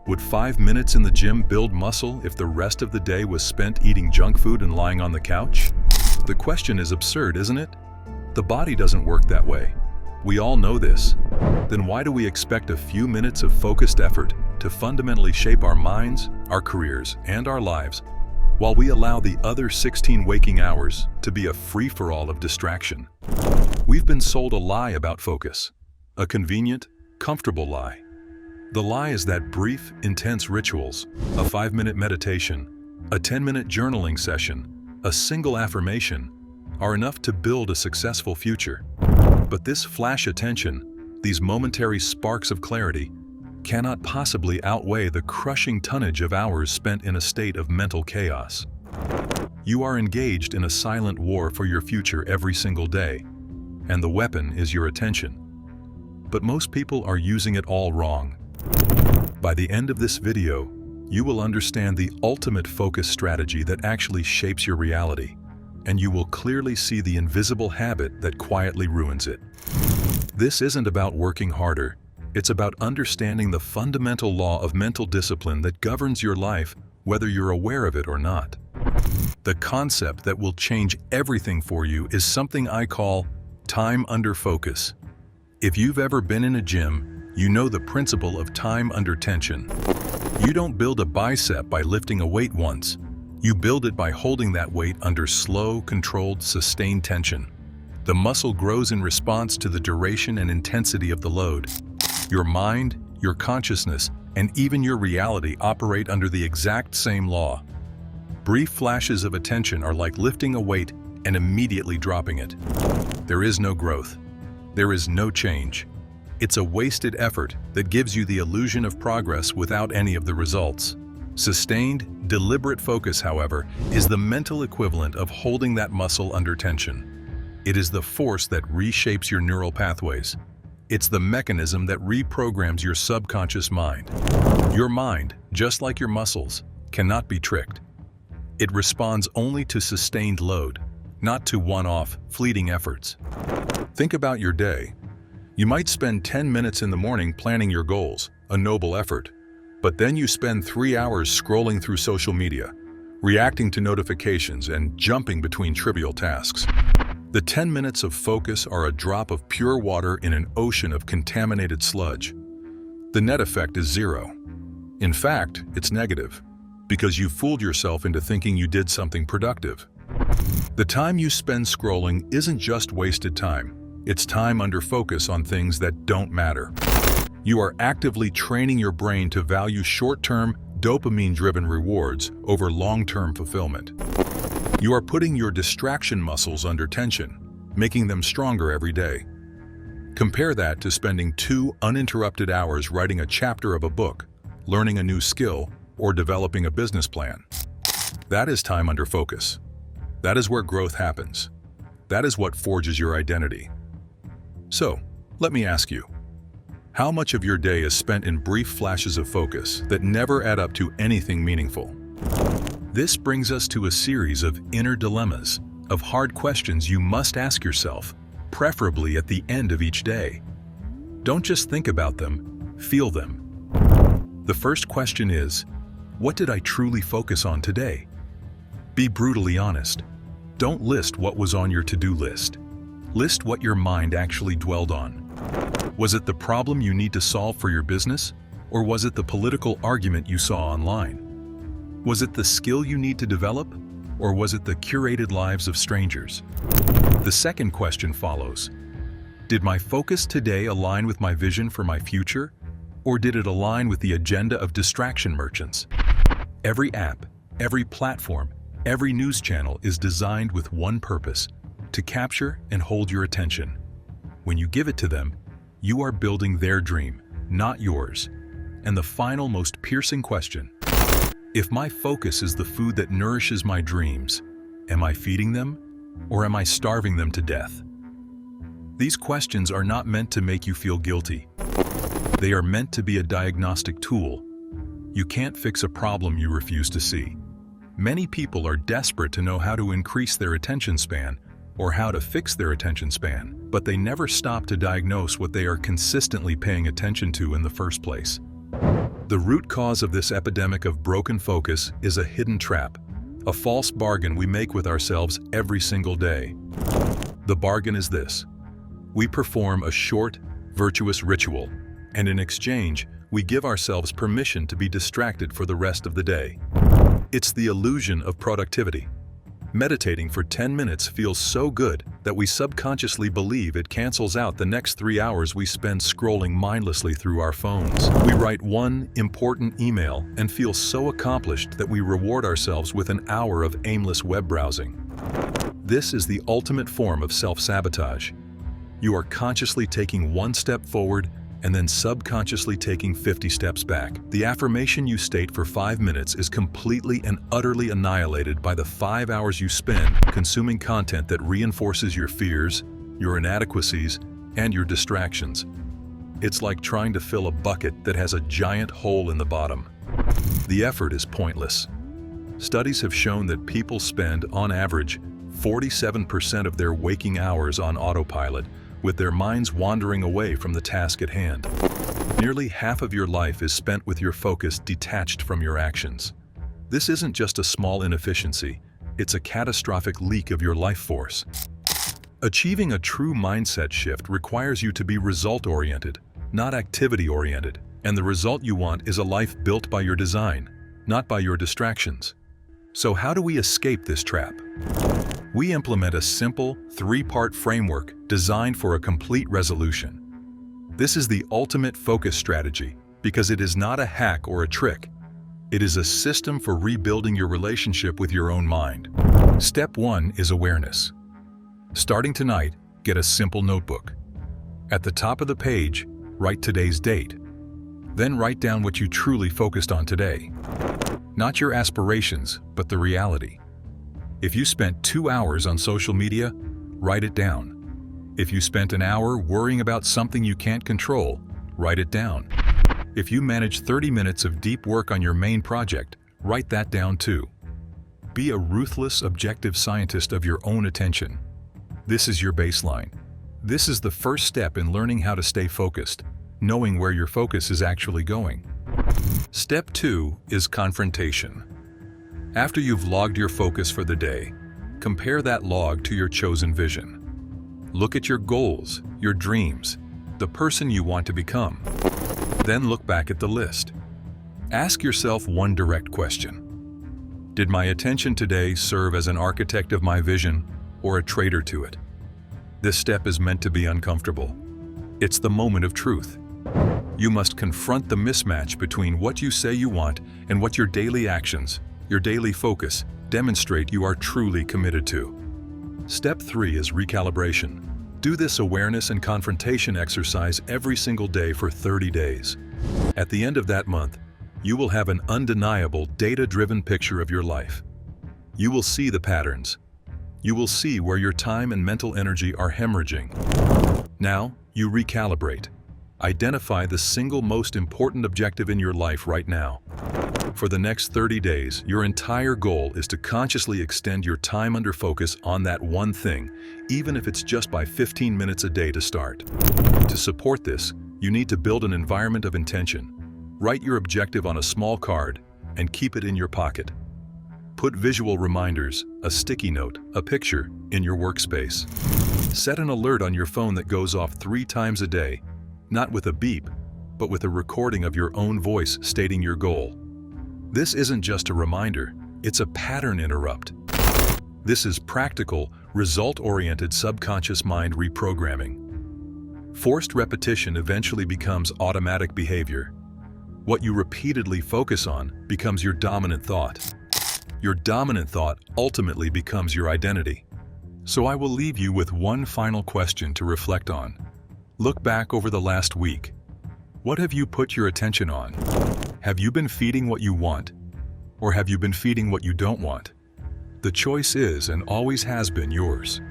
Would 5 minutes in the gym build muscle if the rest of the day was spent eating junk food and lying on the couch? The question is absurd, isn't it? The body doesn't work that way. We all know this. Then why do we expect a few minutes of focused effort to fundamentally shape our minds, our careers, and our lives, while we allow the other 16 waking hours to be a free-for-all of distraction? We've been sold a lie about focus, a convenient, comfortable lie. The lie is that brief, intense rituals, a 5-minute meditation, a 10-minute journaling session, a single affirmation, are enough to build a successful future. But this flash attention, these momentary sparks of clarity, cannot possibly outweigh the crushing tonnage of hours spent in a state of mental chaos. You are engaged in a silent war for your future every single day, and the weapon is your attention. But most people are using it all wrong. By the end of this video, you will understand the ultimate focus strategy that actually shapes your reality, and you will clearly see the invisible habit that quietly ruins it. This isn't about working harder. It's about understanding the fundamental law of mental discipline that governs your life, whether you're aware of it or not. The concept that will change everything for you is something I call time under focus. If you've ever been in a gym, you know the principle of time under tension. You don't build a bicep by lifting a weight once. You build it by holding that weight under slow, controlled, sustained tension. The muscle grows in response to the duration and intensity of the load. Your mind, your consciousness, and even your reality operate under the exact same law. Brief flashes of attention are like lifting a weight and immediately dropping it. There is no growth. There is no change. It's a wasted effort that gives you the illusion of progress without any of the results. Sustained, deliberate focus, however, is the mental equivalent of holding that muscle under tension. It is the force that reshapes your neural pathways. It's the mechanism that reprograms your subconscious mind. Your mind, just like your muscles, cannot be tricked. It responds only to sustained load, not to one-off, fleeting efforts. Think about your day. You might spend 10 minutes in the morning planning your goals, a noble effort, but then you spend 3 hours scrolling through social media, reacting to notifications, and jumping between trivial tasks. The 10 minutes of focus are a drop of pure water in an ocean of contaminated sludge. The net effect is zero. In fact, it's negative, because you fooled yourself into thinking you did something productive. The time you spend scrolling isn't just wasted time. It's time under focus on things that don't matter. You are actively training your brain to value short-term, dopamine-driven rewards over long-term fulfillment. You are putting your distraction muscles under tension, making them stronger every day. Compare that to spending 2 uninterrupted hours writing a chapter of a book, learning a new skill, or developing a business plan. That is time under focus. That is where growth happens. That is what forges your identity. So, let me ask you, how much of your day is spent in brief flashes of focus that never add up to anything meaningful? This brings us to a series of inner dilemmas, of hard questions you must ask yourself, preferably at the end of each day. Don't just think about them, feel them. The first question is, what did I truly focus on today? Be brutally honest. Don't list what was on your to-do list. List what your mind actually dwelled on. Was it the problem you need to solve for your business, or was it the political argument you saw online? Was it the skill you need to develop, or was it the curated lives of strangers? The second question follows. Did my focus today align with my vision for my future, or did it align with the agenda of distraction merchants? Every app, every platform, every news channel is designed with one purpose: to capture and hold your attention. When you give it to them, you are building their dream, not yours. And the final, most piercing question: if my focus is the food that nourishes my dreams, am I feeding them, or am I starving them to death? These questions are not meant to make you feel guilty. They are meant to be a diagnostic tool. You can't fix a problem you refuse to see. Many people are desperate to know how to increase their attention span, or how to fix their attention span, but they never stop to diagnose what they are consistently paying attention to in the first place. The root cause of this epidemic of broken focus is a hidden trap, a false bargain we make with ourselves every single day. The bargain is this: we perform a short, virtuous ritual, and in exchange, we give ourselves permission to be distracted for the rest of the day. It's the illusion of productivity. Meditating for 10 minutes feels so good that we subconsciously believe it cancels out the next 3 hours we spend scrolling mindlessly through our phones. We write one important email and feel so accomplished that we reward ourselves with an hour of aimless web browsing. This is the ultimate form of self-sabotage. You are consciously taking one step forward and then subconsciously taking 50 steps back. The affirmation you state for 5 minutes is completely and utterly annihilated by the 5 hours you spend consuming content that reinforces your fears, your inadequacies, and your distractions. It's like trying to fill a bucket that has a giant hole in the bottom. The effort is pointless. Studies have shown that people spend, on average, 47% of their waking hours on autopilot, with their minds wandering away from the task at hand. Nearly half of your life is spent with your focus detached from your actions. This isn't just a small inefficiency, it's a catastrophic leak of your life force. Achieving a true mindset shift requires you to be result-oriented, not activity-oriented, and the result you want is a life built by your design, not by your distractions. So how do we escape this trap? We implement a simple, 3-part framework designed for a complete resolution. This is the ultimate focus strategy because it is not a hack or a trick. It is a system for rebuilding your relationship with your own mind. Step 1 is awareness. Starting tonight, get a simple notebook. At the top of the page, write today's date. Then write down what you truly focused on today. Not your aspirations, but the reality. If you spent 2 hours on social media, write it down. If you spent an hour worrying about something you can't control, write it down. If you managed 30 minutes of deep work on your main project, write that down too. Be a ruthless, objective scientist of your own attention. This is your baseline. This is the first step in learning how to stay focused, knowing where your focus is actually going. Step 2 is confrontation. After you've logged your focus for the day, compare that log to your chosen vision. Look at your goals, your dreams, the person you want to become. Then look back at the list. Ask yourself one direct question. Did my attention today serve as an architect of my vision or a traitor to it? This step is meant to be uncomfortable. It's the moment of truth. You must confront the mismatch between what you say you want and what your daily actions, your daily focus, demonstrate you are truly committed to. Step 3 is recalibration. Do this awareness and confrontation exercise every single day for 30 days. At the end of that month, you will have an undeniable, data-driven picture of your life. You will see the patterns. You will see where your time and mental energy are hemorrhaging. Now, you recalibrate. Identify the single most important objective in your life right now. For the next 30 days, your entire goal is to consciously extend your time under focus on that one thing, even if it's just by 15 minutes a day to start. To support this, you need to build an environment of intention. Write your objective on a small card and keep it in your pocket. Put visual reminders, a sticky note, a picture, in your workspace. Set an alert on your phone that goes off 3 times a day, not with a beep, but with a recording of your own voice stating your goal. This isn't just a reminder, it's a pattern interrupt. This is practical, result-oriented subconscious mind reprogramming. Forced repetition eventually becomes automatic behavior. What you repeatedly focus on becomes your dominant thought. Your dominant thought ultimately becomes your identity. So I will leave you with one final question to reflect on. Look back over the last week. What have you put your attention on? Have you been feeding what you want? Or have you been feeding what you don't want? The choice is and always has been yours.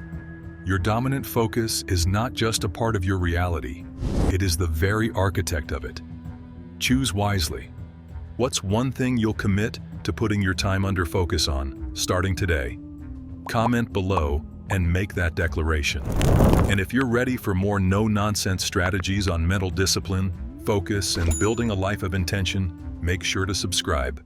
Your dominant focus is not just a part of your reality, it is the very architect of it. Choose wisely. What's one thing you'll commit to putting your time under focus on, starting today? Comment below and make that declaration. And if you're ready for more no-nonsense strategies on mental discipline, focus, and building a life of intention, make sure to subscribe.